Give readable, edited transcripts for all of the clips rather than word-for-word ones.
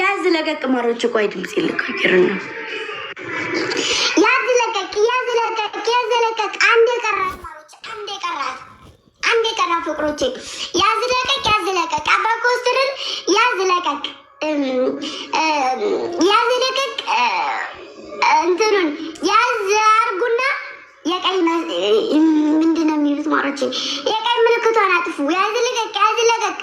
ያዝ ለቀቅ ማሮች ቆይ ድምጽ ይልካከርና ያዝ ለቀቅ አንዴ ቀራት ማሮች አንዴ ቀራት ፍቅሮቼ ያዝ ለቀቅ አባኮስትርን ያዝ ለቀቅ እንትኑን ያዝ አርጉና የቀይ ምንድነው የሚሉት ማሮች የቀይ ምልክቷን አጥፉ። ያዝ ለቀቅ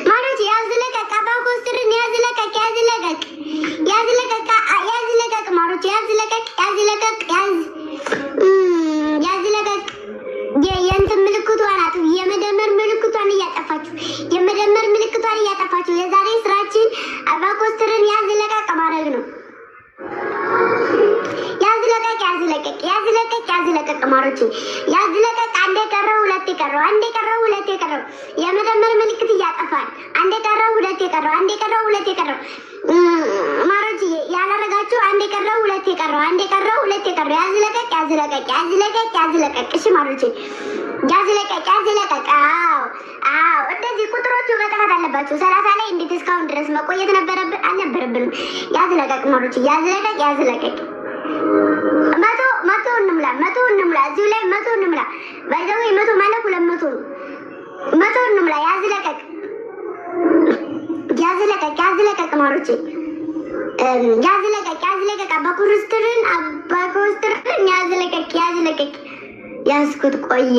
ማሮች ያዝ ለቀቅ አባኮስትርን ያዝ ለቀቅ ማሮች ያዝ ለቀቅ የእንትን ምልክቷን አጥፉ። የመደመር ምልክቷን እያጠፋችሁ የዛሬ ስራችን አባኮስትርን ያዝ ለቀቅ ማድረግ ነው። ያዝ ለቀቅ ማሮች ያዝ ለቀቅ አንዴ ቀረው ሁለቴ ቀረው የመደመር ምልክት እያጠፋል። አንዴ ቀረው ሁለቴ ቀረው ማሮች ያላረጋችሁ አንዴ ቀረው ሁለቴ ቀረው ያዝ ለቀቅ እሺ ማሮች ያዝ ለቀቅ አዎ እንደዚህ ቁጥሮቹ መጥፋት አለባችሁ። 30 ላይ እንዴት እስካሁን ድረስ መቆየት አልነበረብንም። ያዝ ለቀቅ ማሮች ያዝ ለቀቅ መቶ እንምላ እዚሁ ላይ መቶ እንምላ ባይዘው መቶ ማለት 200 ነው። መቶ እንምላ ያዝ ለቀቅ ማሮች ያዝ ለቀቅ አባኮስትርን ያዝ ለቀቅ ያዝኩት ቆየ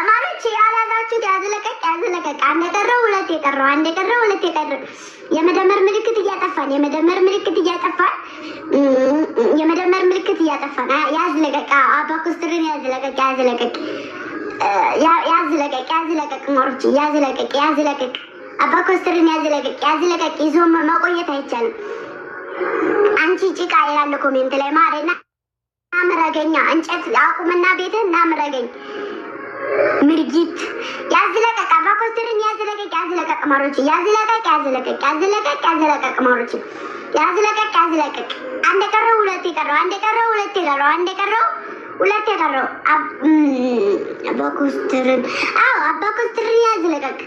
ማሮች ያላዛችሁት ያዝ ለቀቅ አንዴ ቀረው ሁለቴ ቀረው የመደመር ምልክት እያጠፋን ያዝ ለቀቅ አባኮስትርን ያዝ ለቀቅ ማሮች ያዝ ለቀቅ አባኮስትርን ያዝ ለቀቅ ይዞ መቆየት አይቻልም። አንቺ ጭቃ ይላል ኮሜንት ላይ ማረና አምረገኛ እንጨት አቁምና ቤትህ እናምረገኝ ምርጊት ያዝ ለቀቅ አባኮስትርን ያዝ ለቀቅ ማሮች ያዝ ለቀቅ ማሮች ያዝ ለቀቅ አንዴ ቀረው ሁለቴ ቀረው አባኮስትርን ያዝ ለቀቅ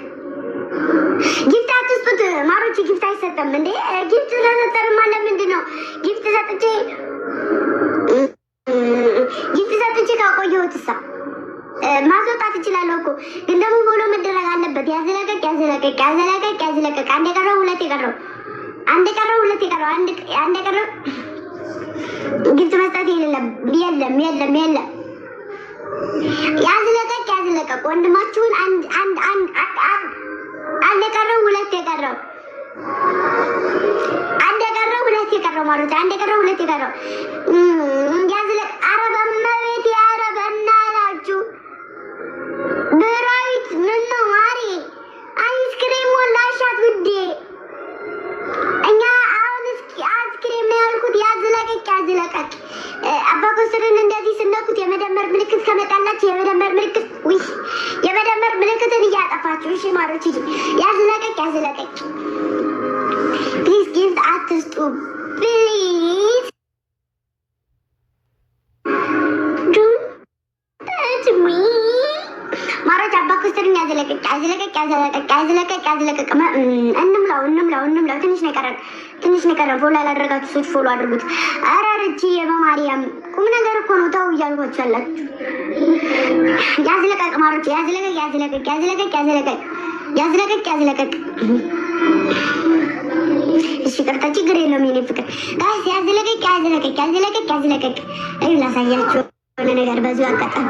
ጊፍት አትስጡት ማሮች ጊፍት አይሰጠም እንዴ ጊፍት ተሰጠን ማለት ምንድነው ጊፍት ሰጥቼ ካቆየሁትሳ ማስወጣት እችላለሁ እኮ ግን ደግሞ ፎሎ መደረግ አለበት። ያዝ ለቀቅ አንዴ ቀረው ሁለቴ ቀረው ጊፍት መስጠት የለም ያዝ ለቀቅ ወንድማችሁን አንዴ ቀረው ሁለቴ ቀረው ማለት አንዴ ቀረው ሁለቴ ቀረው ያዝ ለቀቅ አረበመቤት ያረበናላችሁ ብራዊት ምን ነው ማሪ አይስክሬም ወላሻት ውዴ እኛ አሁን አይስክሬም ነው ያልኩት። ያዝ ለቀቅ አባኮስትርን እንደዚህ ስነኩት የመደመር ምልክት ከመጣላችሁ የመደመር ምልክትን እያጠፋችሁ እሺ ማሮች ያዝ ለቀቅ ፕሊዝ ጊፍት አትስጡ ፕሊዝ ማሮች አባኮስትርን ያዝ ለቀቅ እንምላው ትንሽ ነው የቀረን ፎሎ ያላደረጋችሁ ሰዎች ፎሎ አድርጉት። ኧረ ርቺ በማርያም ቁም ነገር እኮ ነው ተው እያልኳችሁ ያላችሁ ያዝ ለቀቅ ማሮች ያዝ ለቀቅ እሺ ቀርታ ችግር የለውም የኔ ፍቅር ጋይስ ያዝ ለቀቅ እኔ ላሳያችሁ የሆነ ነገር በዚሁ አጋጣሚ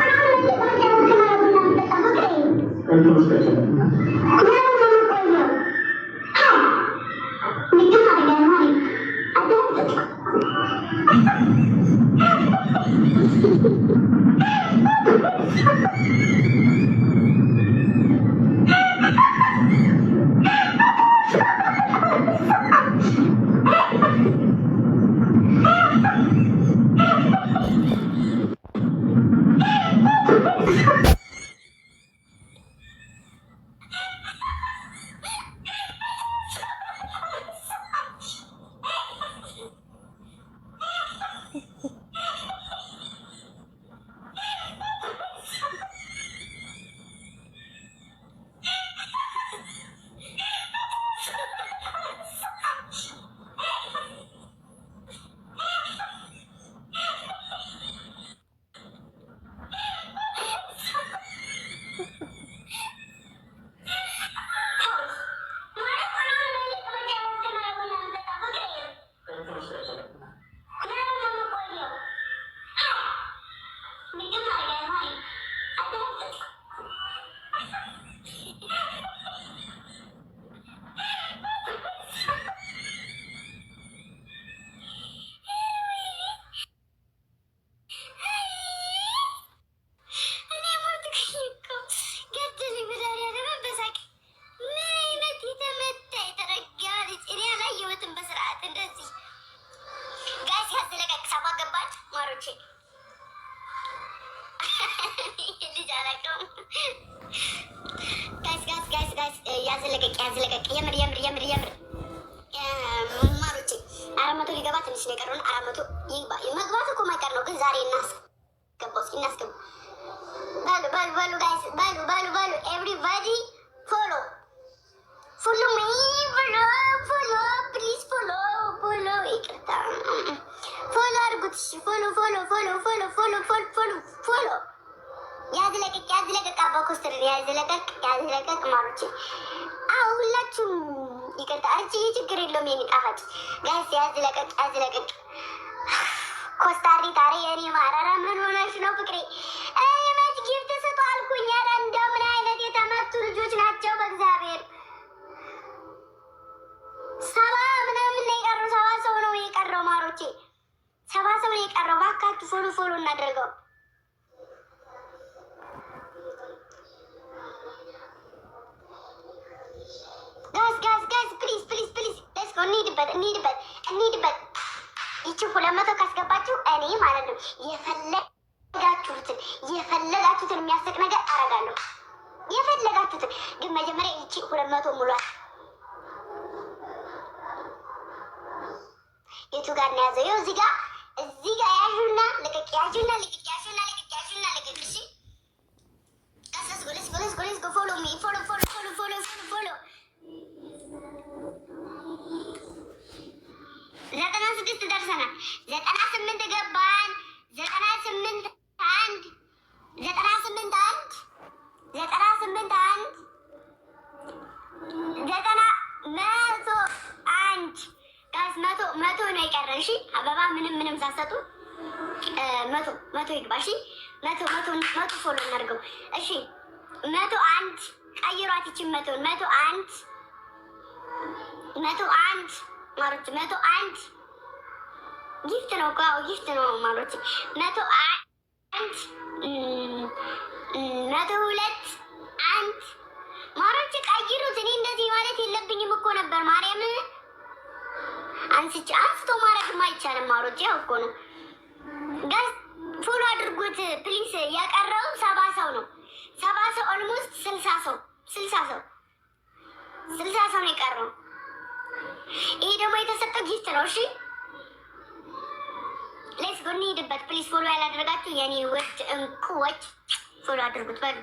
ለቀቅ ያዝ ለቀቅ የምር የምር የምር የምር ማሮቼ 400 ሊገባ ትንሽ ነው የቀረውን 400 ይግባ። መግባት እኮ ማይቀር ነው ግን ዛሬ እናስገባው እስኪ እናስገባው። በሉ በሉ በሉ ጋይስ በሉ በሉ በሉ ኤቭሪባዲ ፎሎ ፎሎ ሚ ፎሎ ፎሎ ፕሊዝ ፎሎ ፎሎ ይቅርታ ፎሎ አድርጉት ፎሎ ፎሎ ፎሎ ፎሎ ፎሎ ፎሎ ፎሎ ፎሎ ያዝ ለቀቅ አባ ኮስተር ያዝ ለቀቅ ማሮቼ ሁላችሁም ይቅርታ አንቺ ችግር የለውም የኔ ጣፋጭ ጋይስ ያዝ ለቀቅ ኮስታሪ ታሪ የኔ ማራራ ምን ሆነሽ ነው ፍቅሬ የመች ጊፍት ስጡ አልኩኝ ኧረ እንደው ምን አይነት የተመቱ ልጆች ናቸው በእግዚአብሔር ሰባ ምናምን ነው የቀረው 70 ሰው ነው የቀረው ማሮቼ 70 ሰው ነው የቀረው ባካችሁ ፎሎ እናደርገው ጋዝ ፕሊዝ ሌትስ ጎ እንሂድበት ይቺ 200 ካስገባችሁ እኔ ማለት ነው የፈለጋችሁትን የሚያስቅ ነገር አደርጋለሁ የፈለጋችሁትን ግን መጀመሪያ ይቺ 200 ሙሏት የቱ ጋር ነው ያዘው ይኸው እዚህ ጋር ያዡና ልቅቅ እሺ ሌትስ ጎ ፎሎ ሚ ፎሎ 96 ደርሰናል 98 ገባን 98 1 ጋይስ 100 ነው የቀረን እሺ አበባ ምንም ሳሰጡ 100 ይግባ እሺ 100 ፎሎ እናድርገው እሺ 101 ቀይሯት ይችን 101 ማሮች 101 ጊፍት ነው እኮ ጊፍት ነው ማሮች 101 102 1 ማሮች ቀይሩት እኔ እንደዚህ ማለት የለብኝም እኮ ነበር ማርያምን አንስቶ ማድረግም አይቻልም ማሮች ያው እኮ ነው ጋዝ ፎሎ አድርጉት ፕሊስ የቀረው 70 ሰው ነው 70 ሰው ኦልሞስት 60 ሰው ነው የቀረው ይሄ ደግሞ የተሰጠው ጊፍት ነው እሺ ሌትስ ጎ እንሂድበት ፕሊዝ ፎሎ ያላደረጋችሁ የኔ ውድ እንቁዎች ፎሎ አድርጉት በሉ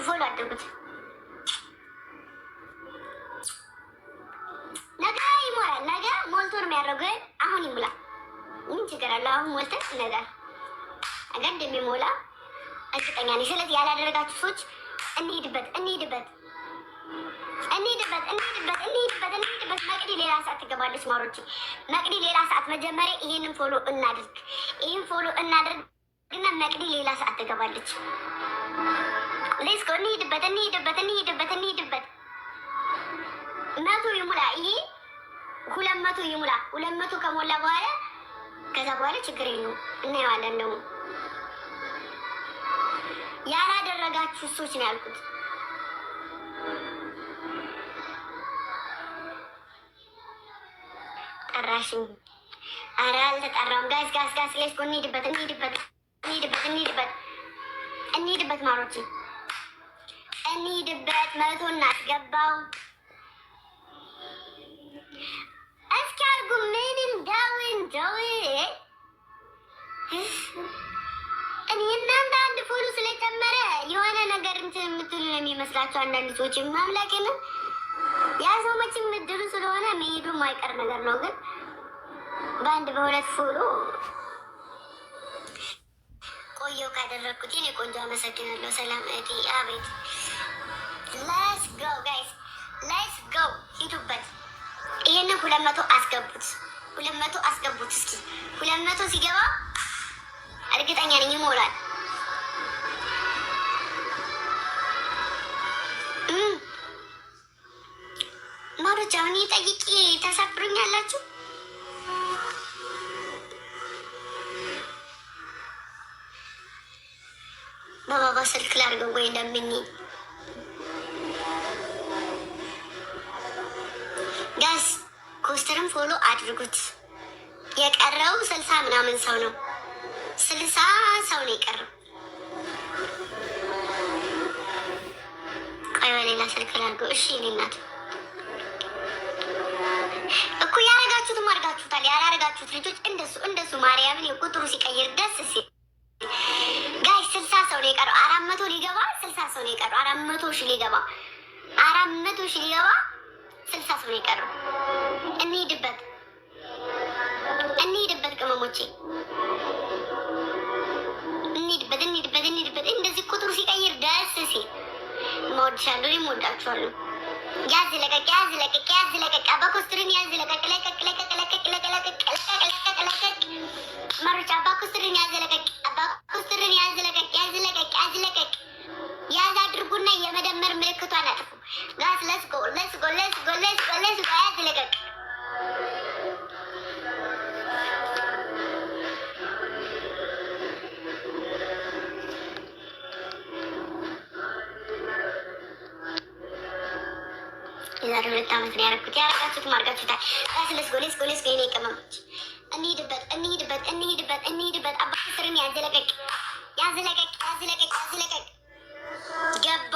ፎሎ አድርጉት ነገ ይሞላል ነገ ሞልቶ ነው የሚያደርገው አሁን ይሙላ ምን ችግር አለ አሁን ሞልተን ነገ እንደሚሞላ እርግጠኛ ነኝ ስለዚህ ያላደረጋችሁ ሰዎች እንሂድበት መቅዲ ሌላ ሰዓት ትገባለች ማሮች መቅዲ ሌላ ሰዓት መጀመሪያ ይሄንን ፎሎ እናድርግ እና መቅዲ ሌላ ሰዓት ትገባለች ሌትስ ጎ እንሂድበት 100 ይሙላ ይሄ 200 ይሙላ 200 ከሞላ በኋላ ከዛ በኋላ ችግር የለውም እናየዋለን ደግሞ ያላደረጋችሁ ሰዎች ነው ያልኩት ጠራሽኝ ኧረ አልተጠራም ጋይስ ሌትስ ጎ እንሂድበት ማሮች እንሂድበት 100 እናስገባው እስኪ አድርጉ ምን እንደው እኔ እናንተ አንድ ፎሎ ስለጨመረ የሆነ ነገር እንትን የምትሉ ነው የሚመስላቸው አንዳንድ ሰዎች ማምላክ ነው ያ ሰው መቼም ምድሩ ስለሆነ መሄዱ ማይቀር ነገር ነው ግን በአንድ በሁለት ፎሎ ቆየው ካደረግኩት የኔ ቆንጆ አመሰግናለሁ ሰላም እህቴ አቤት ሌትስ ጎ ጋይስ ሌትስ ጎ ሂዱበት ይሄንን 200 አስገቡት እስኪ 200 ሲገባ እርግጠኛ ነኝ ይሞላል ማሮች አሁን ጠይቄ ታሳፍሩኛላችሁ በባባ ስልክ ላድርገው ወይ ለምኝ ጋስ ኮስተርም ፎሎ አድርጉት የቀረው 60 ምናምን ሰው ነው 60 ሰው ነው የቀረው ቆይ በሌላ ስልክ ላድርገው። እሺ እኔ እናት እኮ ያረጋችሁትም አድርጋችሁታል። ያላረጋችሁት ልጆች እንደሱ ማርያምን የቁጥሩ ሲቀይር ደስ ሲል ጋይ 60 ሰው ነው የቀረው። 400 ሊገባ 60 ሰው ነው የቀረው። 400 ሺህ ሊገባ 60 ሰው ነው የቀረው። እንሂድበት ቅመሞቼ እንሂድበት። እንደዚህ ቁጥሩ ሲቀይር ደስ ሲል እወድሻለሁ፣ እኔም እወዳችኋለሁ። ያዝ ለቀቅ አባኮስትርን ያዝ ለቀቅ መሮጫ አባኮስትርን ያዝ ለቀቅ ያዝ አድርጉና የመደመር ምልክቷን አጥፉ። ጋስ ለስጎ ያዝ ለቀቅ የዛሬ 2 ዓመት ነው ያደረኩት። ያረጋችሁት ማርጋችሁታል። ለስጎ የኔ ቅመሞች እንሂድበት። አባኮስትርን ያዝ ለቀቅ ገባ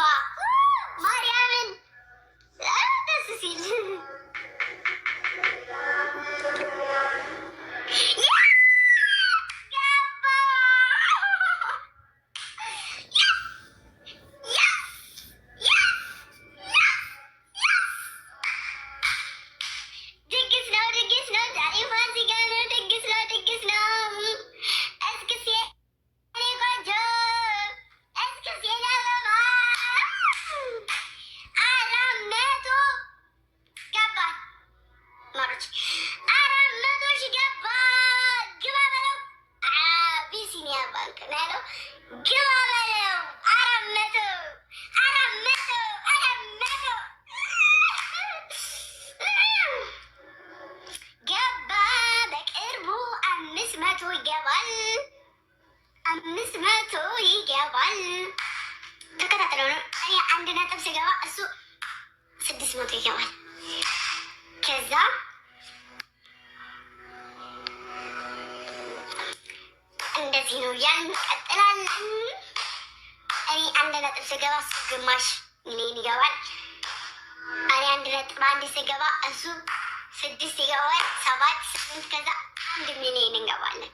ማርያምን ደስ ሲል ይገባል። ተከታተለው ነው። እኔ 1 ነጥብ ሲገባ እሱ 600 ይገባል። ከዛ እንደዚህ ነው ያን ይቀጥላል። እኔ 1 ነጥብ ሲገባ እሱ ግማሽ ሚሊዮን ይገባል። እኔ 1.1 ሲገባ እሱ 6 ይገባል። 7 8 ከዛ 1 ሚሊዮን እንገባለን።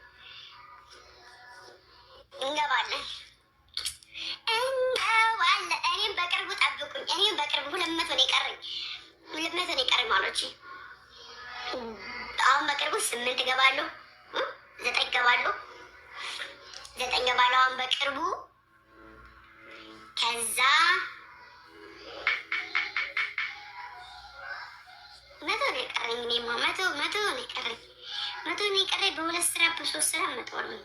እኔም በቅርቡ ጠብቁኝ። እኔም በቅርቡ 200 ነው የቀረኝ። 200 ነው የቀረኝ ማለች። አሁን በቅርቡ 8 እገባለሁ፣ 9 እገባለሁ። አሁን በቅርቡ ከዛ 100 ነው የቀረኝ። እኔማ 100 ነው የቀረኝ። 100 ነው የቀረኝ። በ2 ስራ በ3 ስራ መጥወር ነው።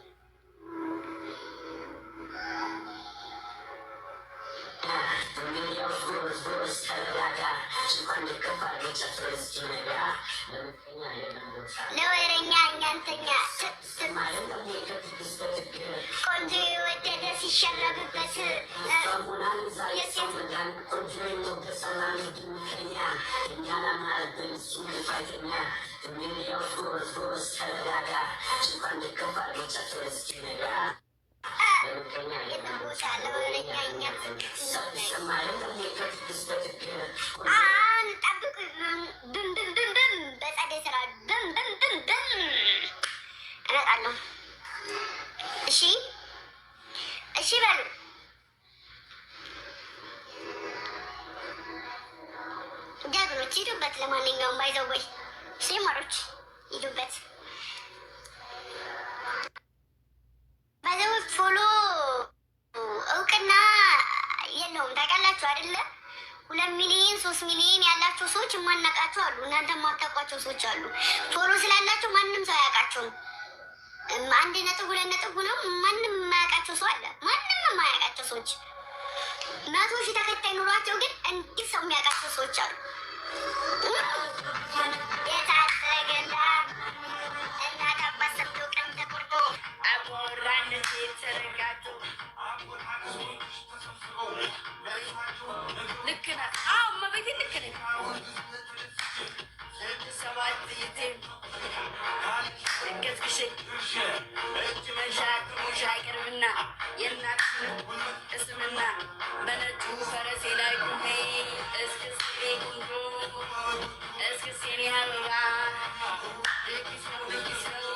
ለወረኛ እኛንተኛ ቆንጆ የወደደ ሲሸረብበት እሺ በሉ ጀግኖች፣ ሂዱበት። ለማንኛውም ባይዘወይ ሲማሮች ሂዱበት። ባይዘወይ ፎሎ እውቅና የለውም ታውቃላችሁ አይደለ? 2 ሚሊዮን 3 ሚሊዮን ያላቸው ሰዎች የማናውቃቸው አሉ። እናንተ የማታውቋቸው ሰዎች አሉ። ፎሎ ስላላቸው ማንም ሰው አያውቃቸውም። 1 ነጥብ 2 ነጥብ ሆነው ማንም የማያውቃቸው ሰው አለ። ማንም የማያውቃቸው ሰዎች 100 ሺህ ተከታይ ኑሯቸው ግን እንዲህ ሰው የሚያውቃቸው ሰዎች አሉ። የታጠገላ እናት አባት ሰምቶ ቀን ተቆርጦ አቦራነት የተረጋጡ ልክ ናት። አዎ መቤቴ ልክ ነኝ። 7 ጊዜ ገዝግሼ እጅ መንሻ ቅሙሻ አይቀርብና የእናትሽን እስምና በነጩ ፈረሴ ላይ ቁሜ እስክስቴ ቁንጆ እስክስቴኔ አበባ ድግስ ነው ድግስ ነው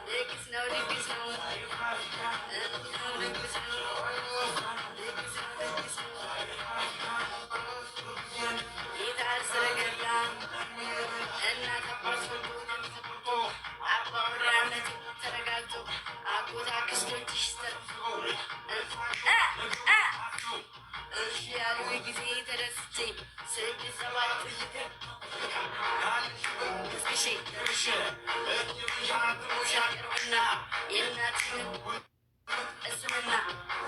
ድግስ ነው ድግስ ነው ድግስ ነው ድግስ ነው ድግስ ነው የታሰረገላ እናት አባት ወልዶ ተቆርጦ አባወራነት ተረጋግጦ አጎት አክስቶችሽ እሺ ያሉ ጊዜ ተደስቼ ስድስት ሰባት ልጅ ገዝግሼ ደርሼ ሙሻ ቅርብና የእናትሽን እስምና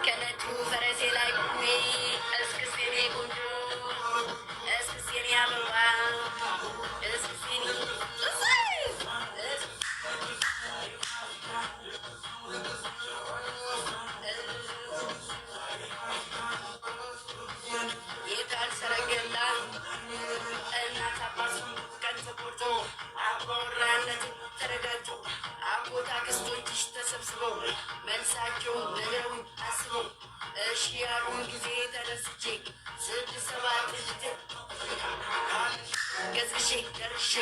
ከነጩ ፈረሴ ላይ ቁሜ እስክስቴኔ ቆንጆ እስክስቴኔ አበባ እስክስቴኔ የታል ሰረገላ እናት አባት ቀን ተቆርጦ አባወራነት ተረጋግጦ አጎት አክስቶችሽ ተሰብስበው መልሳቸውን ነገሩን አስበው እሺ ያሉን ጊዜ ተደስቼ ስድስት ሰባት ልጅ ገዝግሼ ደርሼ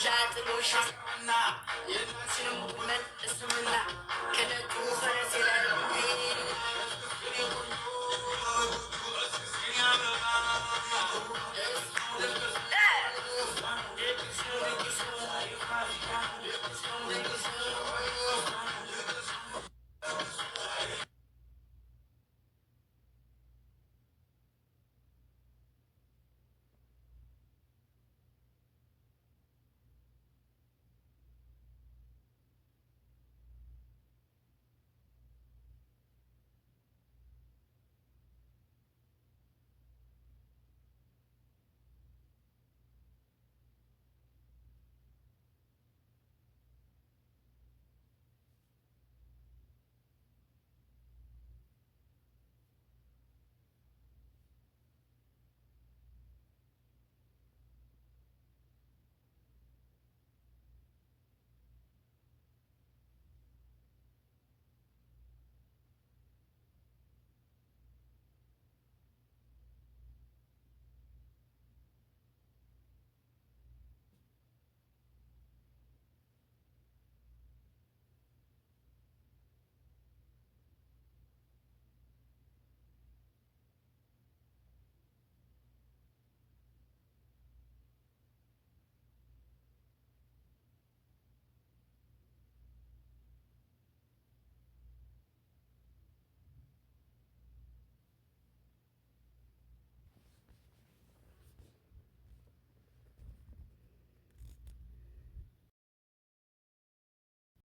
ሻጥሎሽ እና የናትሽንም ውመት እስምና ከነጩ ፈረሴ ላይ